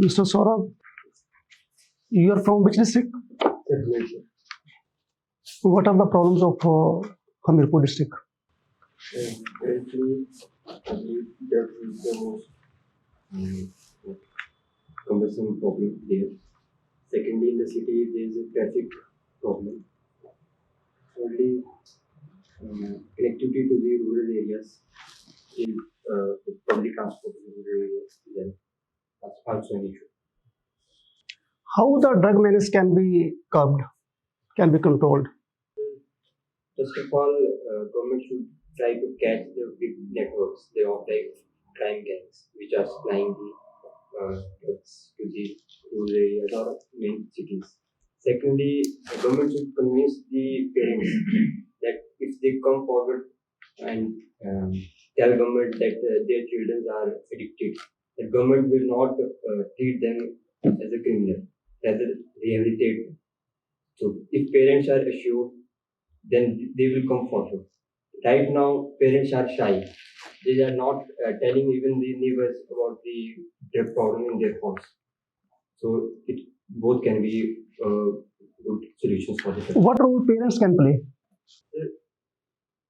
Mr. SOURABH, you are from which district? Malaysia. What are the problems of Hamirpur district? Currently, I believe that is the most cumbersome problem there. Secondly, in the city, there is a traffic problem. Thirdly, connectivity to the rural areas is public transport in rural areas. Then that's also an issue. How the drug menace can be curbed, can be controlled? First of all, government should try to catch the big networks, they of like crime gangs, which are supplying the drugs to the rural areas or main cities. Secondly, the government should convince the parents that if they come forward and tell government that their children are addicted, the government will not treat them as a criminal, rather rehabilitate them. So if parents are assured, then they will come forward. Right now, parents are shy. They are not telling even the neighbors about the drug problem in their house. So it both can be good solutions for the family. What role parents can play?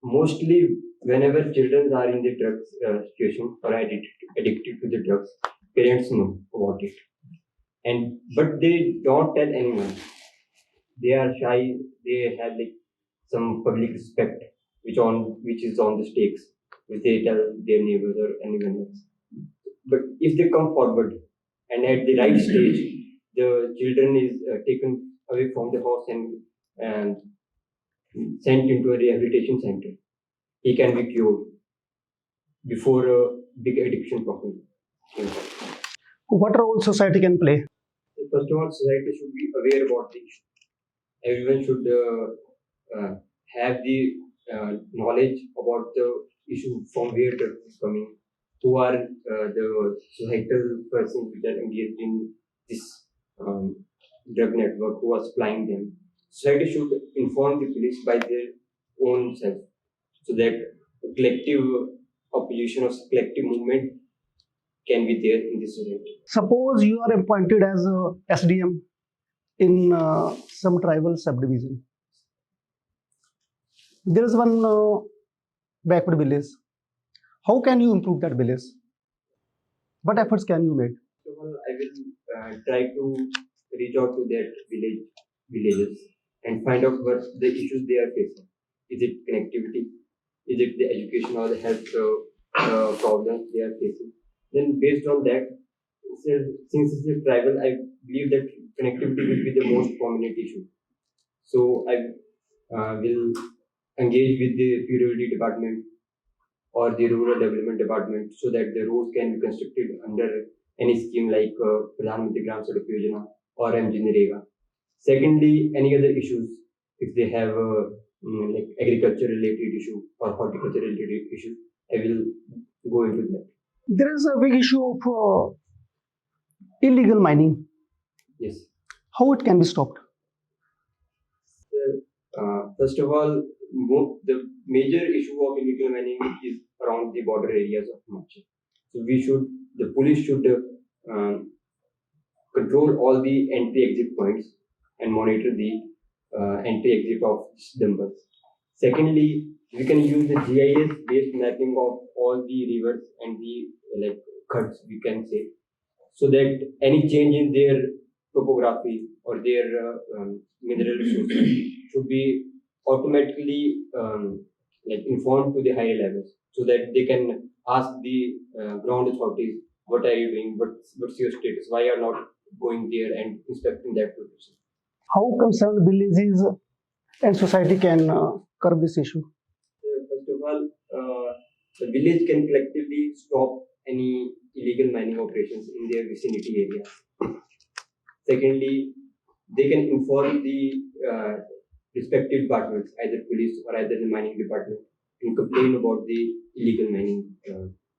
Mostly, whenever children are in the drugs situation or addicted to the drugs, parents know about it, but they don't tell anyone. They are shy. They have like some public respect, which is on the stakes, which they tell their neighbors or anyone else. But if they come forward and at the right stage, the children is taken away from the house and sent into a rehabilitation center, he can be cured before a big addiction problem. What role society can play? First of all, society should be aware about the issue. Everyone should have the knowledge about the issue, from where it is coming, who are the societal persons which are engaged in this drug network, who are supplying them. Society should inform the police by their own self, so that a collective opposition or collective movement can be there in this society. Suppose you are appointed as a SDM in some tribal subdivision. There is one backward village. How can you improve that village? What efforts can you make? So, I will try to reach out to that villages and find out what the issues they are facing. Is it connectivity? Is it the education or the health problems they are facing? Then based on that, since it's a tribal, I believe that connectivity will be the most prominent issue. So I will engage with the PWD department or the rural development department, so that the roads can be constructed under any scheme like Pradhan Mantri Gram Sadak Yojana or MGNREGA. Secondly, any other issues, if they have like agriculture related issue or horticulture related issue, I will go into that. There is a big issue of illegal mining. Yes. How it can be stopped? First of all, the major issue of illegal mining is around the border areas of Himachal. So the police should control all the entry-exit points and monitor the entry-exit of dumpers. Secondly, we can use the GIS-based mapping of all the rivers and the khads, we can say, so that any change in their topography or their mineral resources should be automatically informed to the higher levels, so that they can ask the ground authorities, what are you doing, what's your status, why are you not going there and inspecting that location. How concerned villages and society can curb this issue? First of all, the village can collectively stop any illegal mining operations in their vicinity area. Secondly, they can inform the respective departments, either police or either the mining department, and complain about the illegal mining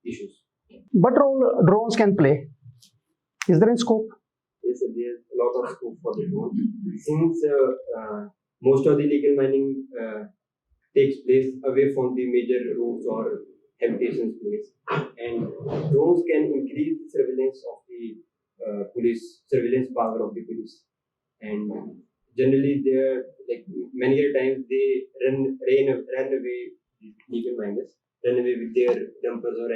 issues. What role drones can play? Is there any scope? Yes, there's a lot of scope for the drones. Since most of the illegal mining takes place away from the major roads or habitation place. And drones can increase the surveillance of the police, surveillance power of the police. And generally, they are like many a times they run away with legal minders, run away with their dumpers or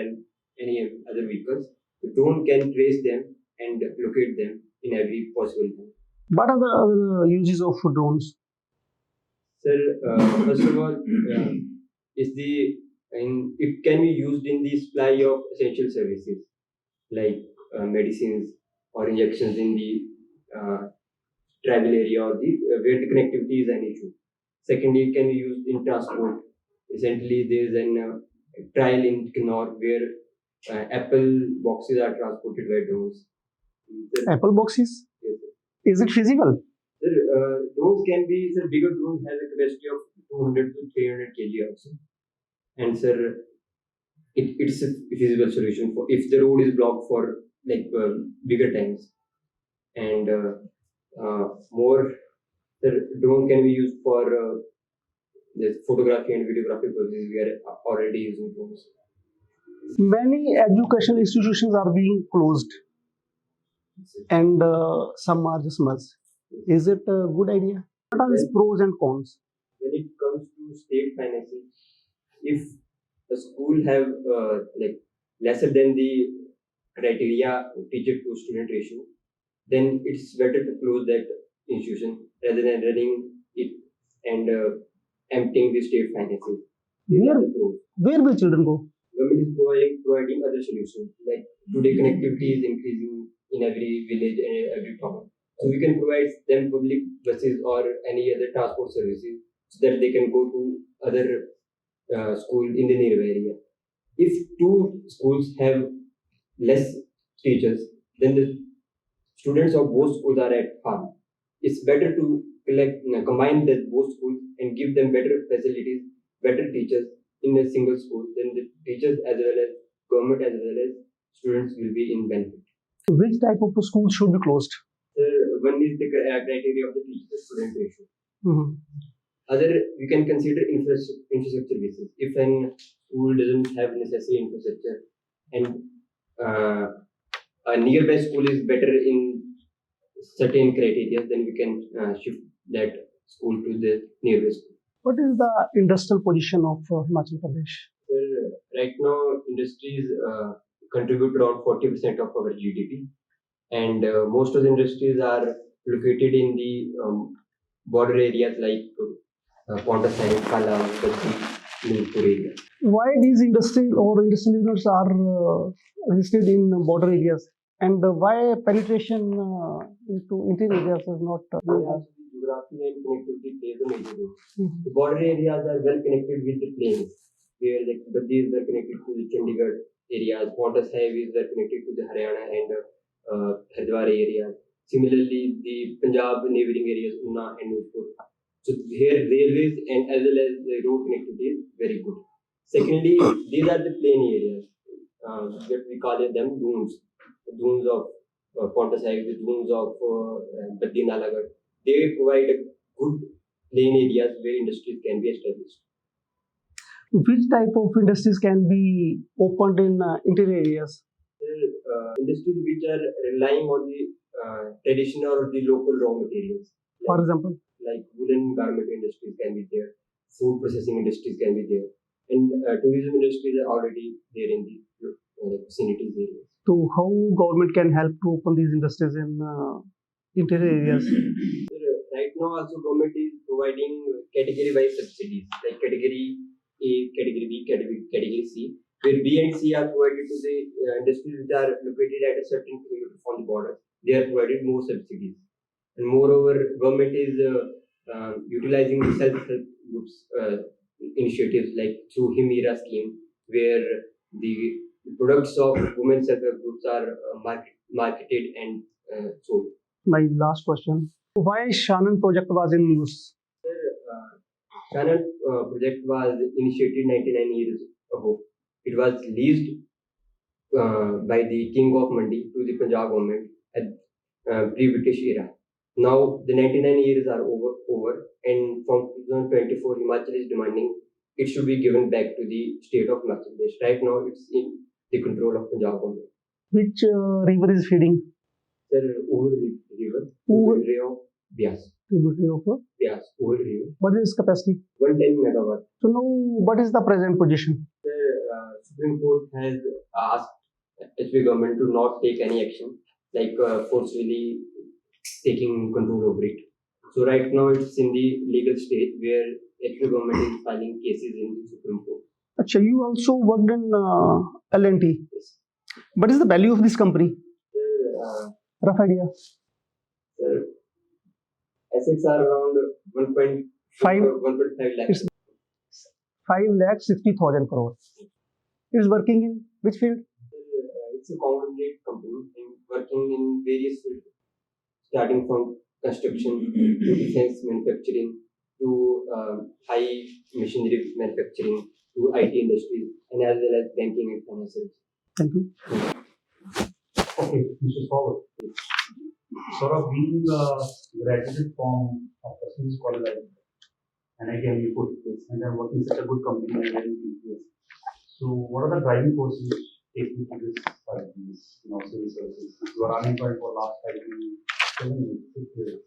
any other vehicles. The drone can trace them and locate them in every possible way. What are the other uses of drones? Sir, first of all, is the and it can be used in the supply of essential services like medicines or injections in the travel area or the where the connectivity is an issue. Secondly, it can be used in transport. Recently, there is an trial in Kinnaur where Apple boxes are transported by drones. Apple boxes? Yes, sir. Is it feasible? Sir, drones can be, sir, bigger drones have a capacity of 200 to 300 kg also. And sir, it's a feasible solution for if the road is blocked for like bigger times. And more, the drone can be used for the photography and videography purposes. We are already using drones. Many educational institutions are being closed and some are just merged. Is it a good idea? What are its pros and cons? When it comes to state finances, if a school have like lesser than the criteria teacher to student ratio, then it's better to close that institution rather than running it and emptying the state finances. These are the pros. Where will children go? Government is providing other solutions like today connectivity is increasing in every village and every town. So we can provide them public buses or any other transport services so that they can go to other school in the nearby area. If two schools have less teachers, then the students of both schools are at harm. It's better to combine the both schools and give them better facilities, better teachers in a single school. Then the teachers as well as government as well as students will be in benefit. Which type of school should be closed? One is the criteria of the teacher-student ratio. Mhm. Other, you can consider infrastructure basis. If an school doesn't have necessary infrastructure and a nearby school is better in certain criteria, then we can shift that school to the nearby school. What is the industrial position of Himachal Pradesh? Sir, right now, industries contribute around 40% of our GDP, and most of the industries are located in the border areas like Pontasai, Kala, Baddi, Nilpur area. Why these industries or industrial units are listed in border areas, and why penetration into interior areas is not? Geography and connectivity plays a major role. The border areas are well connected with the plains, where like Baddi is well connected to the Chandigarh areas, Pontasai is well connected to the Haryana and Hardwar areas. Similarly, the Punjab neighboring areas, Una and Nurpur. So here railways and as well as the road connectivity is very good. Secondly, these are the plain areas that we call them dunes. The dunes of Pontasai, the dunes of Baddi Nalagarh. They provide a good plain areas where industries can be established. Which type of industries can be opened in interior areas? Industries which are relying on the traditional or the local raw materials. For example, like woolen garment industries can be there, food processing industries can be there, and tourism industries are already there in the vicinities areas. So how government can help to open these industries in interior areas? Right now also government is providing category wise subsidies like category A, category B, category C, where B and C are provided to the industries which are located at a certain kilometer from the border. They are provided more subsidies. And moreover, government is utilizing the self-help groups initiatives like through Himira scheme, where the products of women self-help groups are marketed and sold. My last question: why Shannon project was in news? Shannon project was initiated 99 years ago. It was leased by the King of Mandi to the Punjab government at pre-British era. Now the 99 years are over, and from 2024, Himachal is demanding it should be given back to the state of Himachal Pradesh. Right now, it's in the control of Punjab government. Which river is feeding? Sir, over the river, Over- tributary of Bias. Tributary of Bias, over the river, what is its capacity? 110 megawatt. So now, what is the present position? The Supreme Court has asked HP government to not take any action, like forcefully taking control over it. So right now it's in the legal stage where HP government is filing cases in the Supreme Court. Achha, you also worked in L&T. Yes. What is the value of this company? Rough idea. Sir, assets are around 1.5 Five. 1.5 lakhs. It's 5,60,000 crore. It's working in which field? It's a conglomerate company and working in various fields, starting from construction to defense manufacturing to high machinery manufacturing to IT industries and as well as banking and financial. Thank you. Okay, Mr. Saurabh. Saurabh, being graduated from a prestigious college like NIT and you put this, and then working in such a good company and getting PPS. So, what are the driving forces taking to this civil services? You are unemployed for last 5 years, 7 years, 6 years.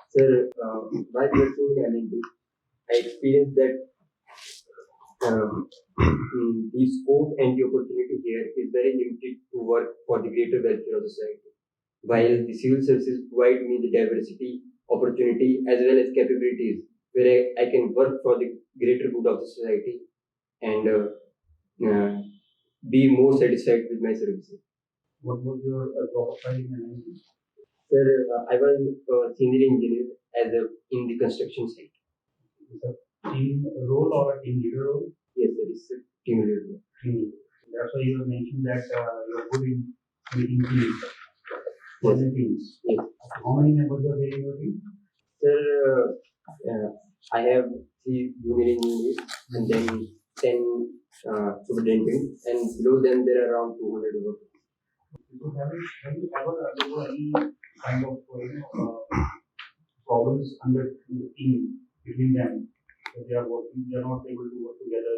Sir, while working in L&T, I experienced that the scope and the opportunity here is very limited to work for the greater welfare of the society. While the civil services provide me the diversity, opportunity, as well as capabilities where I can work for the greater good of the society and be more satisfied with my services. What was your job profile in NIT? Sir, I was a senior engineer in the construction site. Is it a team role or a team leader role? Yes, sir, it's a team leader. Team leader. That's why you have mentioned that you are good in leading teams. Leading teams. Yes. How many members are there in your team? Sir, I have 3 junior engineers and then 10 superintendents, and below them there are around 200 workers. So have you ever undergone any kind of problems under the team between them? That they are working, they are not able to work together.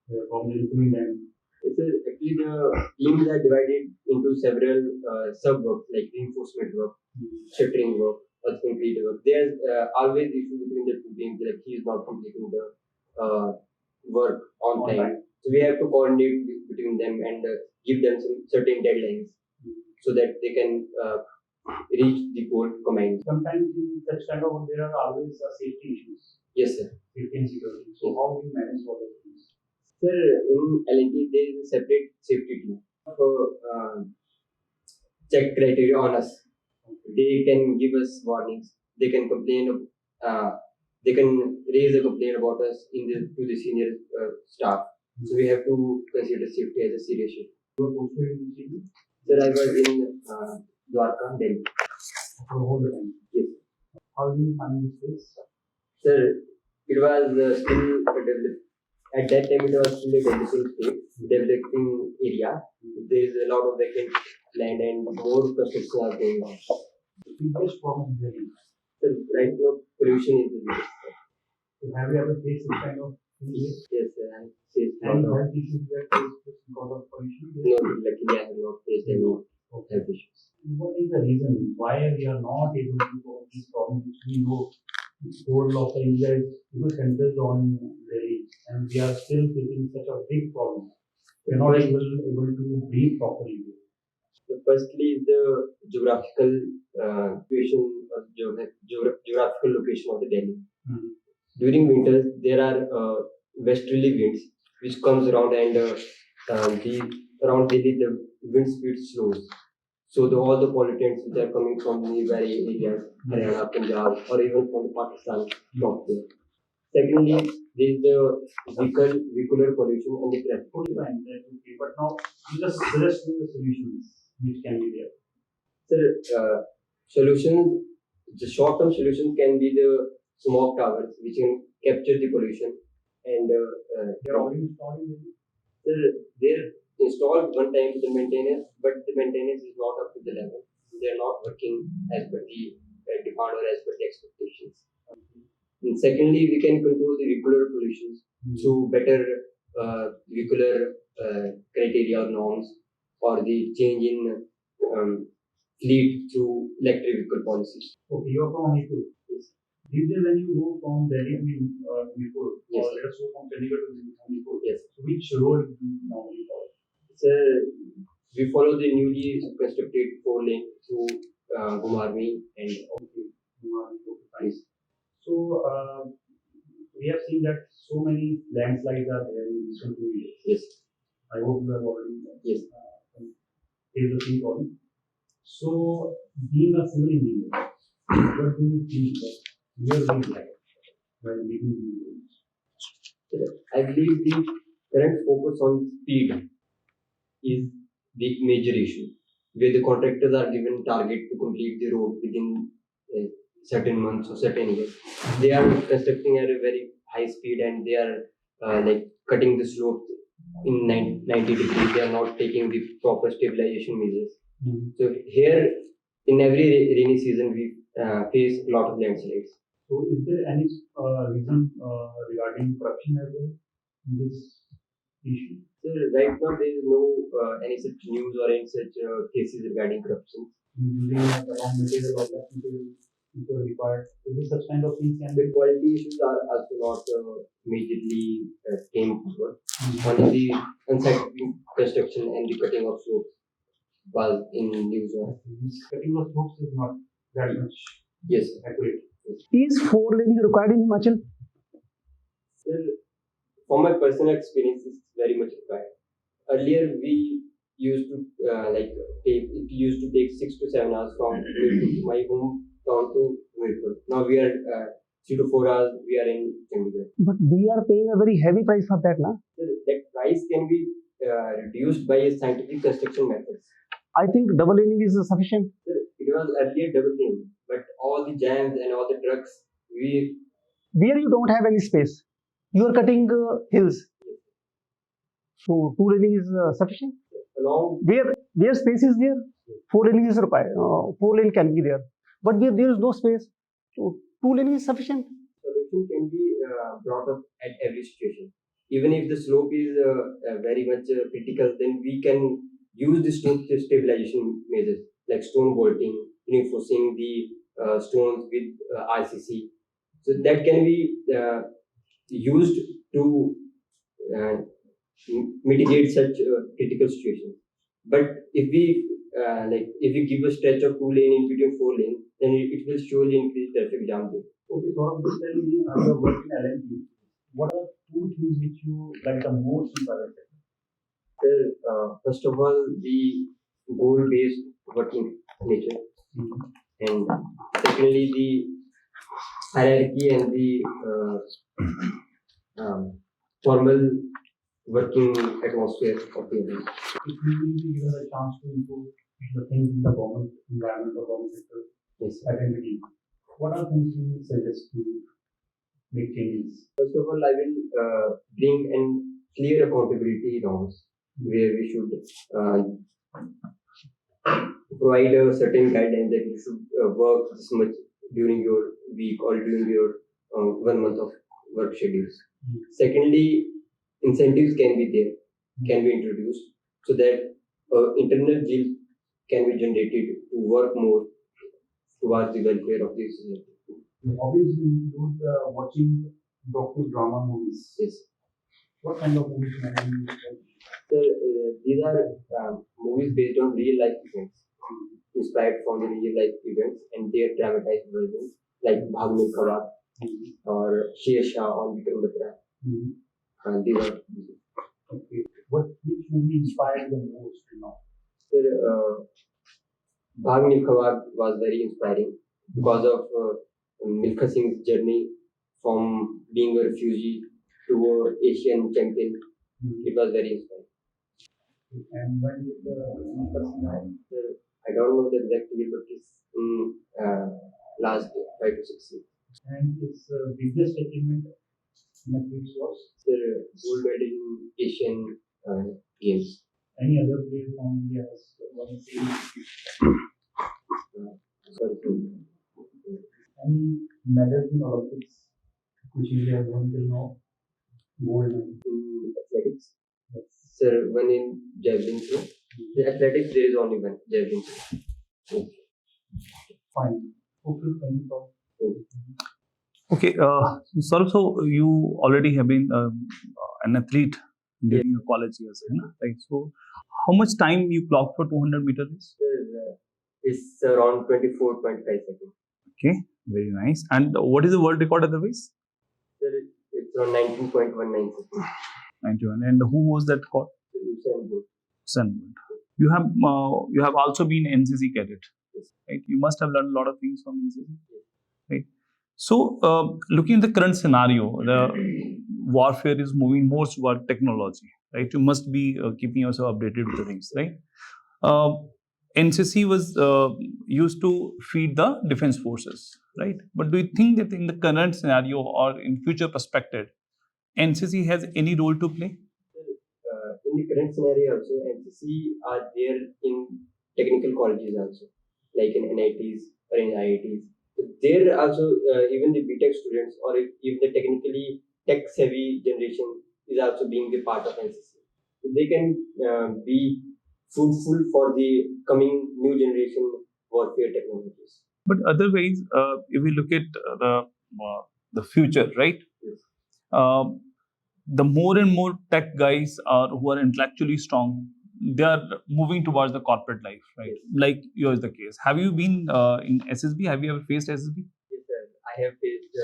There are problems between them. It's actually the teams are divided into several sub works like reinforcement work, shuttering work, earth concrete work. There's always issue between the two teams, like he is not completing the work on time. So we have to coordinate between them and give them some certain deadlines so that they can reach the goal combined. Sometimes in such kind of work, there are always safety issues, Yes, sir. safety and security. So how do you manage all those things? Sir, in L&T there is a separate safety team for check criteria on us. They can give us warnings. They can complain. They can raise a complaint about us to the senior staff. So we have to consider safety as a serious issue. You are posted in the city Sir, I was in Dwarka, Delhi. for all the time. Yes. How do you find this place? Sir, it was still at that time it was still a developing state, developing area. There is a lot of vacant land and more construction are going on. The biggest problem is there. Sir, right now pollution is the biggest. So have you ever faced this kind of thing? Yes, sir. I faced Any lot of. health issues you have faced because of pollution? No, luckily I have not faced any health issues. What is the reason why we are not able to solve this problem, which we know whole of India is centered on Delhi, and we are still facing such a big problem. We are not able to breathe properly. So firstly, the geographical situation or geographical location of the Delhi. During winters, there are westerly winds which comes around and around Delhi the wind speed slows. So all the pollutants which are coming from nearby areas, Haryana, Punjab, or even from Pakistan, stop there. Secondly, there is the vehicular pollution and the traffic. Okay, but now you just suggest me the solutions which can be there. Sir, solutions, the short-term solution can be the smoke towers which can capture the pollution and They are already installed in Delhi. sir, they're installed one time to the maintenance, but the maintenance is not up to the level. They are not working as per the demand or as per the expectations. And secondly, we can control the vehicular pollution through better vehicular criteria or norms, or the change in fleet through electric vehicle policies. Okay, you're from Himachal. Yes. These days, when you go from Delhi to Himachal, Yes. or let us go from Chandigarh to Himachal, Yes. which road do you normally follow? So we follow the newly constructed 4-lane through Gumarmi and Nice. So, we have seen that so many landslides are there in recent 2 years. yes, I hope you have already yes. faced the same problem. So, being a civil engineer, what do you think that your big like while making these roads? I believe the current focus on speed is the major issue, where the contractors are given target to complete the road within certain months or certain years. They are constructing at a very high speed, and they are like cutting the slope in 90 degrees. They are not taking the proper stabilization measures. So here, in every rainy season, we face a lot of landslides. So, is there any reason regarding corruption as well in this issue? So right now, there is no any such news or any such cases regarding corruption. Using the wrong material or less material which was required. Is there such kind of things can The be? quality issues are also not majorly came forward. Only the unsatisfactory construction and the cutting of slopes was in news. Cutting of slopes is not that much Yes. accurate. Is 4 laning required in Himachal? Sir, from my personal experience, it's very much required. Earlier, we used to it used to take 6 to 7 hours from my hometown to Mirpur. Now we are 3 to 4 hours. We are in Chandigarh. But we are paying a very heavy price for that, na? So that price can be reduced by scientific construction methods. I think double laning is sufficient. So it was earlier double lane, but all the jams and all the trucks, Where you don't have any space, you are cutting hills. So 2 laning is sufficient. along Where space is there, 4 laning is required. 4 lane can be there, but where there is no space, so 2 laning is sufficient. solution can be brought up at every situation. Even if the slope is very much critical, then we can use the slope stabilization measures like stone bolting, reinforcing the stones with RCC. So that can be used to uh, mitigate such critical situations. But if we give a stretch of 2 lane in between 4 lane, then it will surely increase traffic jam there. Okay, Saurabh, just tell me, you have worked in LNP. What are 2 things which you like the most in private sector? Sir, first of all, the goal-based working nature, and secondly, the hierarchy and the formal working atmosphere of the office. If you will be given a chance to improve the things in the government environment or government sector Yes. identity, what are things you would suggest to make changes? First of all, I will bring in clear accountability norms where we should provide a certain guidelines that you should work this much during your week or during your 1 month of work schedules. Secondly, incentives can be introduced so that internal yield can be generated to work more towards the welfare of the society. Obviously, include watching docu-drama movies. Yes. What kind of movies can you watch? So, these are movies based on real life events, inspired from the real life events and their dramatized versions, like Bhag Milka or Sher Shah on Vikram Batra. These are Okay. Which movie inspired you the most now? so, Bhag Milka was very inspiring because of Milkha Singh's journey from being a refugee to an Asian champion. It was very inspiring. And when did the So, I don't know the exact year, but it's in last 5 to 6 years. and its biggest achievement in the field was The gold medal in Asian Games. any other player from India has won the same. Sorry, Any medals in Olympics? which India has won till now? Gold medal. In athletics, sir, one in javelin throw. In athletics, there is only one javelin throw. Fine. Okay, thank you. Thank you. Okay, Saurabh, so you already have been an athlete during your college years, right? So, how much time you clocked for 200-meter race? Sir, it's around 24.5 seconds. Okay, very nice. And what is the world record of the race? Sir, it's around 19.19 seconds. 91. And who was that record? Usain Bolt. Sun. You have also been NCC cadet, right? You must have learned a lot of things from NCC, right? So, looking at the current scenario, the warfare is moving more toward technology, right? You must be keeping yourself updated with the things, right? NCC was used to feed the defense forces, right? But do you think that in the current scenario or in future perspective, NCC has any role to play? In the current scenario also, NCC are there in technical colleges also, like in NITs or in IITs. So there also, even the BTech students or if the technically tech-savvy generation is also being the part of NCC. So they can be fruitful for the coming new generation warfare technologies. But otherwise, if we look at the future, right? Yes. The more and more tech guys who are intellectually strong, they are moving towards the corporate life, right? Yes. Like yours the case. Have you been in SSB? Have you ever faced SSB? Yes, sir. I have faced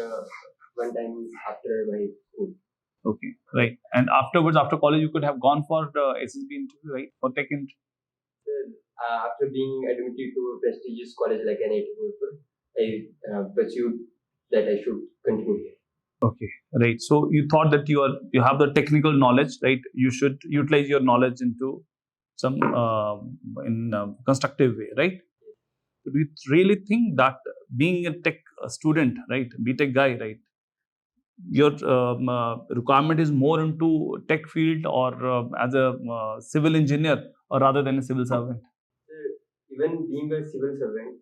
one time after my school. Okay, right. And afterwards, after college, you could have gone for the SSB interview, right? For tech interview. After being admitted to a prestigious college like NIT, I pursued that I should continue here. Okay, right. So you thought that you have the technical knowledge, right? You should utilize your knowledge into some in a constructive way, right? Do you really think that being a tech student, right, BTech guy, right, your requirement is more into tech field or as a civil engineer or rather than a civil servant? Even being a civil servant,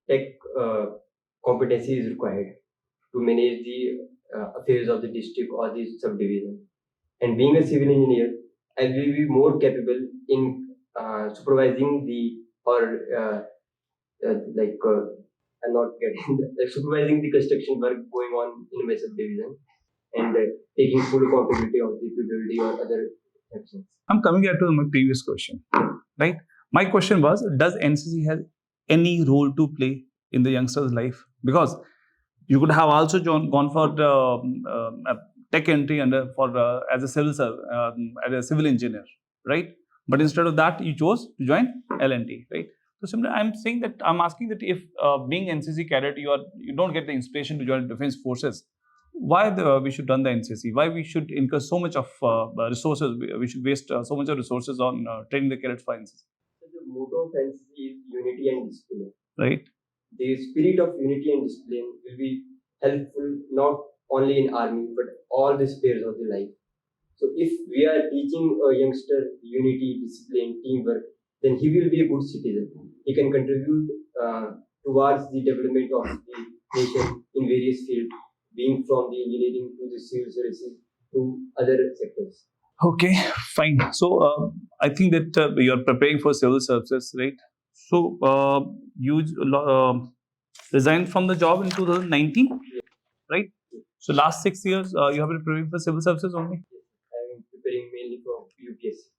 tech competency is required to manage the affairs of the district or the subdivision. And being a civil engineer, I will be more capable in supervising the or I'm not getting supervising the construction work going on in my subdivision and taking full accountability of the feasibility or other actions. I'm coming back to my previous question, right? My question was, does NCC have any role to play in the youngster's life? Because you could have also gone for the tech entry as a as a civil engineer, right? But instead of that, you chose to join L&T, right? So similarly, I'm asking that if being NCC cadet, you don't get the inspiration to join defense forces, why we should run the NCC? Why we should incur so much of resources? We should waste so much of resources on training the cadets for NCC. So the motto of NCC is unity and discipline. Right. The spirit of unity and discipline will be helpful not only in army but all the spheres of the life. So if we are teaching a youngster unity, discipline, teamwork, then he will be a good citizen. He can contribute towards the development of the nation in various fields, being from the engineering to the civil services to other sectors. Okay, fine. So I think that you're preparing for civil services, right? So you resigned from the job in 2019, right? So last 6 years you have been preparing for civil services only. I am preparing mainly for UPSC.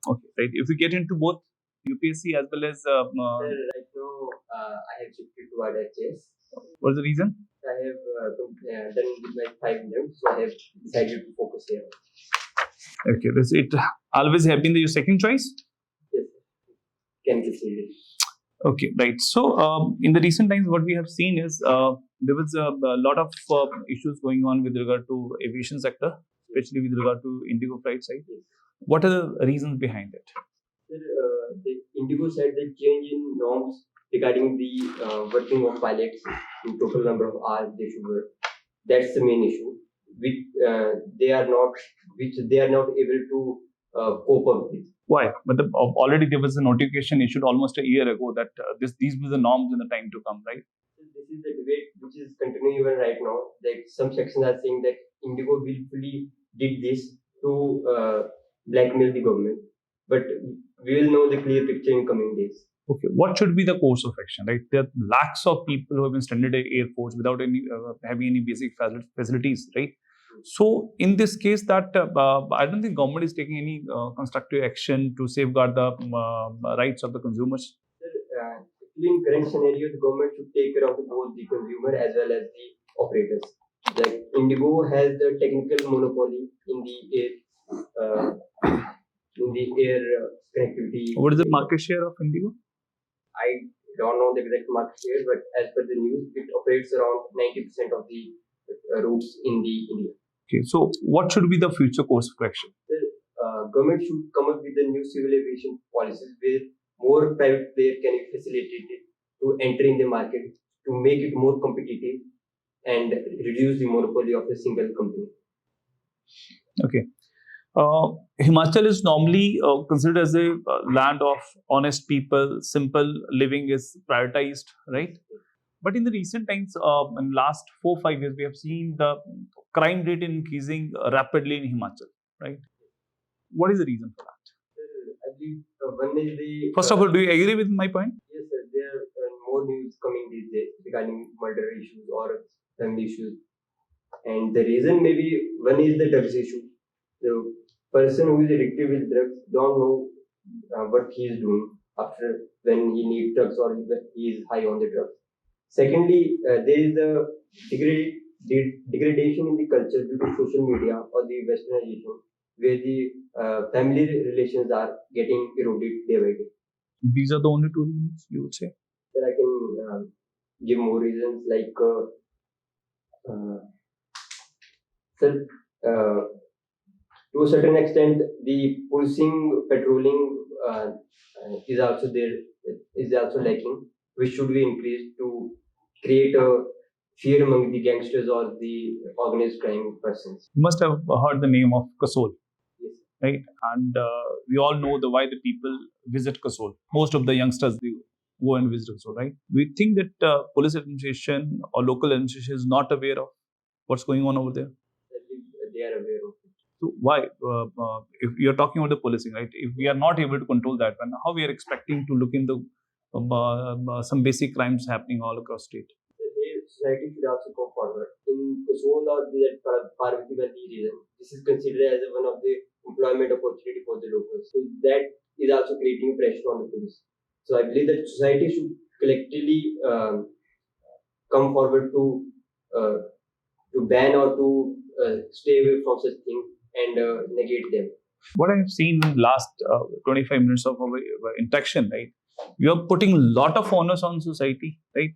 Okay, right. If we get into both UPSC as well as Right now, I have shifted toward HAS. what's the reason? I have done with my 5 attempts, so I have decided to focus here. Okay, this it always have been your second choice. Yes, can be said. Okay, right. So in the recent times, what we have seen is there was a lot of issues going on with regard to aviation sector, especially with regard to Indigo flight side. Yes. What are the reasons behind it? Sir, the Indigo said the change in norms regarding the working of pilots in total number of hours they should work. That's the main issue, which they are not able to cope up with. Why? But already there was a notification issued almost a year ago that these were the norms in the time to come, right? This is the debate which is continuing even right now. Like some sections are saying that Indigo willfully did this to blackmail the government, but we will know the clear picture in coming days. Okay, what should be the course of action? Right, there are lakhs of people who have been stranded at airports without any having any basic facilities. Right, so in this case, that I don't think government is taking any constructive action to safeguard the rights of the consumers. Actually, in current scenario, the government should take care of both the consumer as well as the operators. Like Indigo has the technical monopoly in the air connectivity. What is the market share of Indigo? I don't know the exact market share, but as per the news, it operates around 90% of the routes in the India. Okay, so what should be the future course of action? The government should come up with the new civil aviation policies where more private players can be facilitated to enter in the market to make it more competitive and reduce the monopoly of a single company. Okay. Himachal is normally considered as a land of honest people, simple living is prioritized, right? But in the recent times, in last 4-5 years, we have seen the crime rate increasing rapidly in Himachal, right? What is the reason for that? I believe one is the. First of all, do you agree with my point? Yes, sir. There are more news coming these days regarding murder issues or family issues, and the reason maybe one is the drugs issue. The person who is addicted with drugs don't know what he is doing after when he needs drugs or when he is high on the drugs. Secondly, there is the degradation in the culture due to social media or the westernization, where the family relations are getting eroded day by day. These are the only two reasons you would say? Then I can give more reasons like, sir, to a certain extent, the policing, patrolling is also there, is also lacking, which should be increased to create a fear among the gangsters or the organized crime persons. You must have heard the name of Kasol, Yes. right? And we all know why the people visit Kasol. Most of the youngsters, they go and visit Kasol, right? Do you think that police administration or local administration is not aware of what's going on over there? They are aware of it. So why, if you're talking about the policing, right? If we are not able to control that one, how we are expecting to look into some basic crimes happening all across state? The society should also go forward. In Kasol or the Parvati Valley region, this is considered as one of the employment opportunity for the locals. So that is also creating pressure on the police. So I believe that society should collectively come forward to ban or to stay away from such things and negate them. What I have seen in the last 25 minutes of our interaction, right? You are putting a lot of onus on society, right?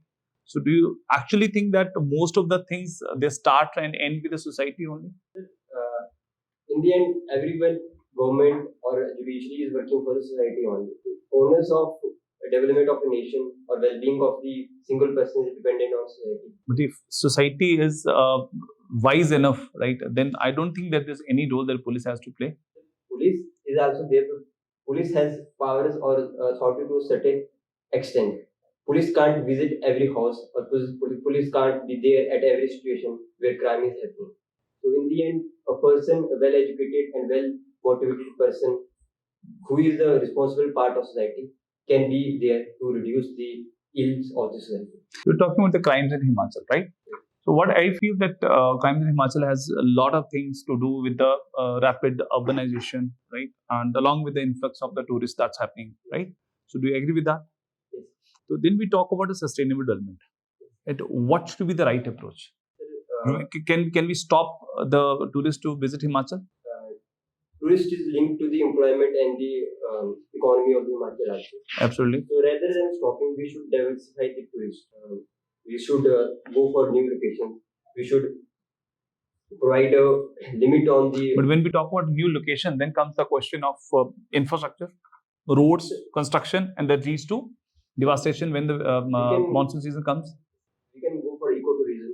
So do you actually think that most of the things they start and end with the society only? In the end, everyone, government or judiciary is working for the society only. The onus of development of a nation or well-being of the single person is dependent on society. But if society is wise enough, right, then I don't think that there's any role that police has to play. Police is also there. Police has powers or authority to a certain extent. Police can't visit every house or police can't be there at every situation where crime is happening. So in the end, a person, a well-educated and well-motivated person who is the responsible part of society can be there to reduce the ills of the society. We're talking about the crimes in Himachal, right? So what I feel that crimes in Himachal has a lot of things to do with the rapid urbanization, right? And along with the influx of the tourists that's happening, right? So do you agree with that? Yes. So then we talk about a sustainable development. Right? What should be the right approach? Can we stop the tourists to visit Himachal? Tourist is linked to the employment and the economy of the Himachal also. Absolutely. So rather than stopping, we should diversify the tourists. We should go for new locations. We should provide a limit on the. But when we talk about new location, then comes the question of infrastructure, roads, construction, and that leads to devastation when the monsoon season comes. We can go for ecotourism,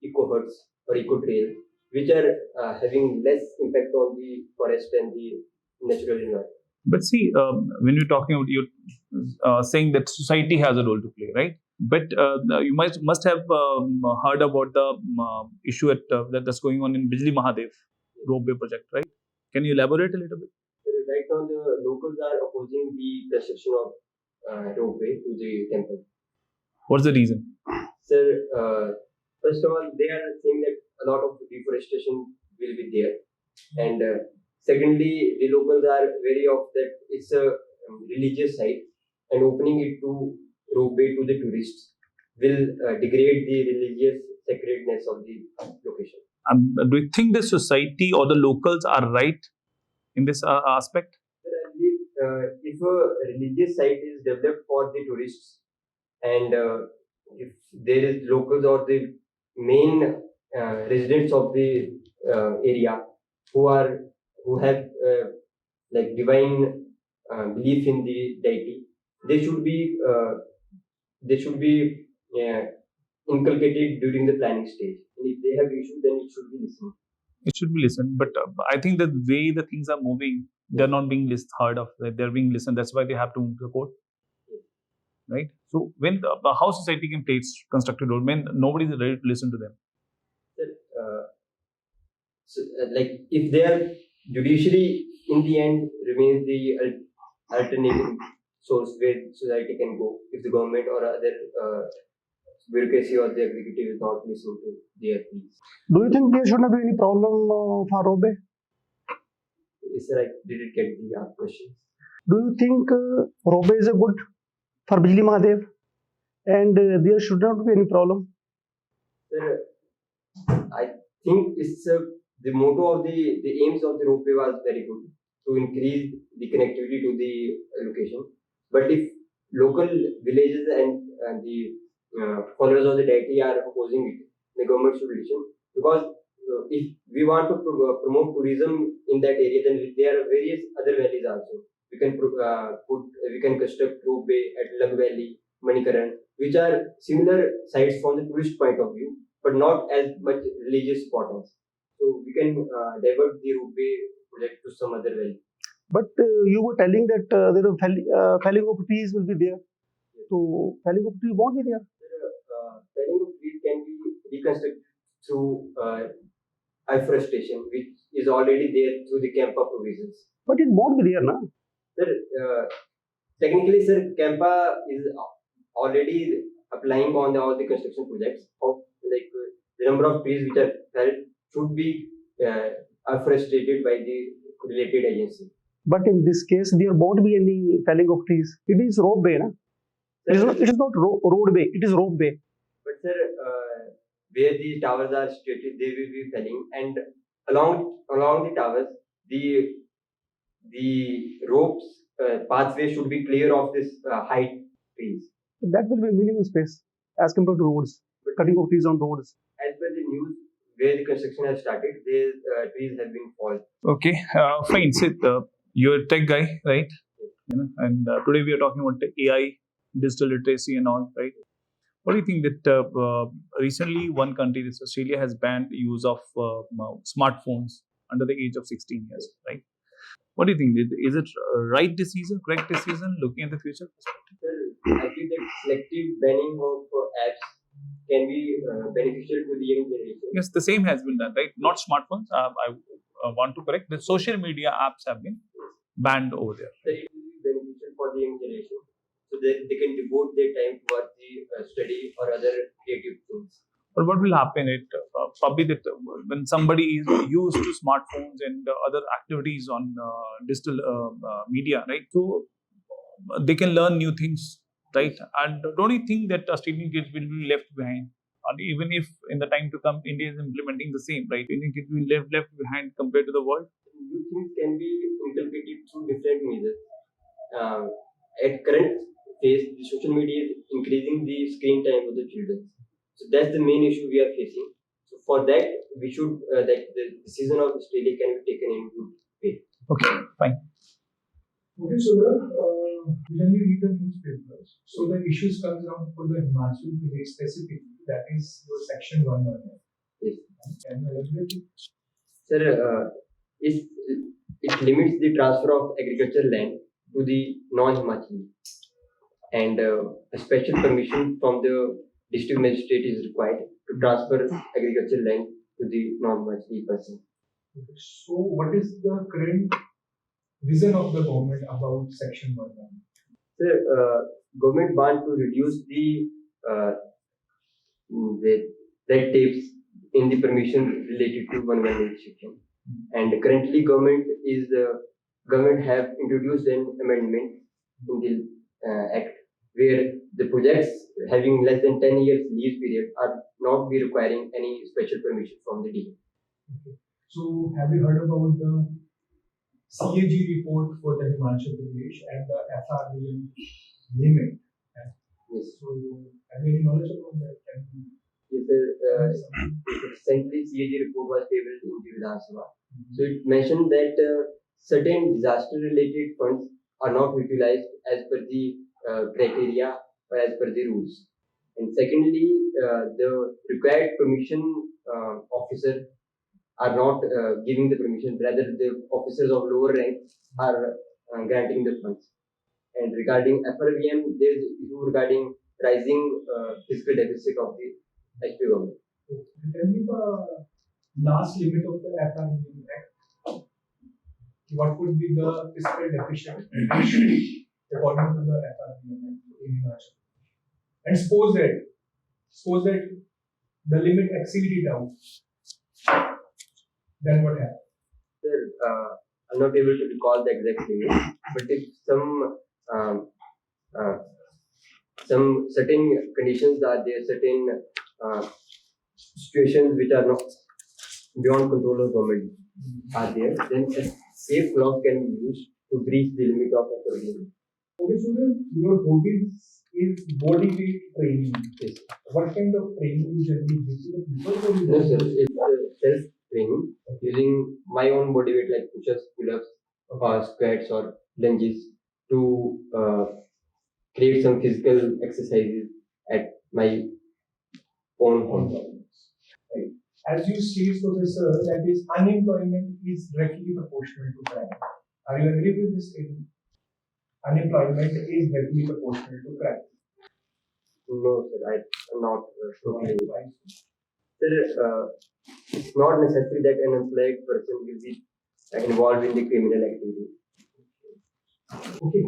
eco-huts or eco-trails, which are having less impact on the forest and the natural environment. But see, when we're talking about, you're saying that society has a role to play, right? But you must have heard about the issue that's going on in Bijli Mahadev ropeway project, right? Can you elaborate a little bit? Right now, the locals are opposing the construction of ropeway to the temple. What's the reason? Sir, first of all, they are saying that a lot of deforestation will be there, and secondly, the locals are wary of that it's a religious site, and opening it to ropeway to the tourists will degrade the religious sacredness of the location. Do you think the society or the locals are right in this aspect? Sir, I believe if a religious site is developed for the tourists, and if there is locals or the main residents of the area who have like divine belief in the deity, they should be inculcated during the planning stage. And if they have issues, then it should be listened. It should be listened, but I think the way the things are moving, they're not being heard of. They're being listened. That's why they have to move to the court, right? So when how society can play its constructive role when nobody is ready to listen to them? Like if their judiciary in the end remains the alternative source where society can go, if the government or other bureaucracy or the executive is not listening to their pleas. Do you think there should not be any problem for ropeway? Sir, I didn't get the question. Do you think ropeway is a good for Bijli Mahadev and there should not be any problem? Sir, I think it's the motto of the aims of the ropeway was very good to increase the connectivity to the location. But if local villages and the followers of the deity are opposing it, the government should listen, because if we want to promote tourism in that area, then there are various other valleys also. We can construct ropeway at Lag Valley, Manikaran, which are similar sites from the tourist point of view, but not as much religious importance. So we can divert the ropeway project to some other valley. But you were telling that there are felling of trees will be there. So felling of trees won't be there. Felling of trees can be reconstructed through afforestation, which is already there through the CAMPA provisions. But it won't be there, na? Sir, technically, sir, CAMPA is already applying on all the construction projects of like the number of trees which are felled should be afforested by the related agency. But in this case, there won't be any felling of trees. It is ropeway, na? It is not roadway. It is ropeway. But sir, where the towers are situated, they will be felling, and along the towers, the ropes pathway should be clear of this height trees. That will be minimum space as compared to roads. Cutting of trees on roads. As per the news, where the construction has started, these trees have been fallen. Okay, fine. Sid, you're a tech guy, right? You know, and today we are talking about AI, digital literacy, and all, right? What do you think that recently one country, this Australia, has banned use of smartphones under the age of 16 years, right? What do you think? Is it right decision, correct decision, looking at the future? Sir, I think that selective banning of apps can be beneficial to the young generation. Yes, the same has been done, right? Not smartphones. I want to correct. The social media apps have been banned over there. So it will be beneficial for the young generation, so that they can devote their time towards the study or other creative things. But what will happen? Probably that when somebody is used to smartphones and other activities on digital media, right? So they can learn new things, right? And don't you think that Australian kids will be left behind? And even if in the time to come, India is implementing the same, right? Indian kids will be left behind compared to the world. New things can be inculcated through different measures. At current phase, the social media is increasing the screen time of the children. So that's the main issue we are facing. So for that, we should the decision of Australia can be taken in good way. Okay, fine. Okay, so when we read the newspapers, so the issues comes down for the Himachal Pradesh specifically, that is your section 111. Yes. Can you elaborate? Sir, it limits the transfer of agricultural land to the non-Himachali. and a special permission from the district magistrate is required to transfer agricultural land to the non-Himachali person. So, what is the current vision of the government about Section 1? Sir, government want to reduce the red tapes in the permission related to 118 section. And currently, government have introduced an amendment in the act where the projects having less than 10 years lease period are not be requiring any special permission from the DA. So, have you heard about the CAG report for the Himachal Pradesh and the FRDM limit? Yes. So, have you any knowledge about that? Yes, sir. Recently, CAG report was tabled in the Vidhan Sabha. So it mentioned that certain disaster-related funds are not utilized as per the criteria or as per the rules. And secondly, the required permission officer are not giving the permission. Rather, the officers of lower rank are granting the funds. And regarding FRVM, there is issue regarding rising fiscal deficit of the HP government. Tell me the last limit of the FRDM Act. What would be the fiscal deficit according to the FRDM Act in Himachal? And suppose that the limit exceeded out, then what happens? Sir, I'm not able to recall the exact limit, but if some certain conditions are there, certain situations which are not beyond control of government are there, then a safe clause can be used to breach the limit of FRDM. Okay, so your hobbies is body weight training. Yes. What kind of training you generally give to the people? No, sir, it's self-training using my own body weight like push-ups, pull-ups, or squats or lunges to create some physical exercises at my own home. Right. As you state, Professor, that is unemployment is directly proportional to crime. Are you agree with this statement? Unemployment is directly proportional to crime. No, sir, I'm not totally. Why? Sir, it's not necessary that an employed person will be involved in the criminal activity. Okay,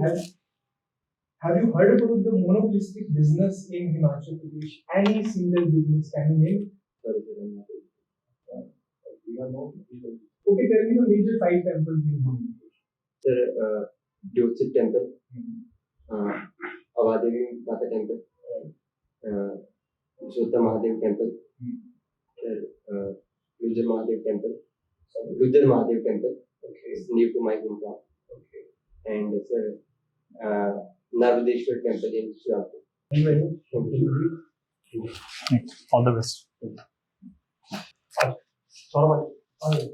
have you heard about the monopolistic business in Himachal Pradesh? Any single business, can you name it? Sorry, sir, I'm not able. Okay, tell me the major 5 temples in Himachal. Sir, Jyotit temple, Avadevi Mata temple, Shota Mahadev temple, Lujar Mahadev temple, Okay. it's near to my hometown, Okay. and sir, Narvadeshwar temple in SOURABH. Thank you very much. All the best. SOURABH.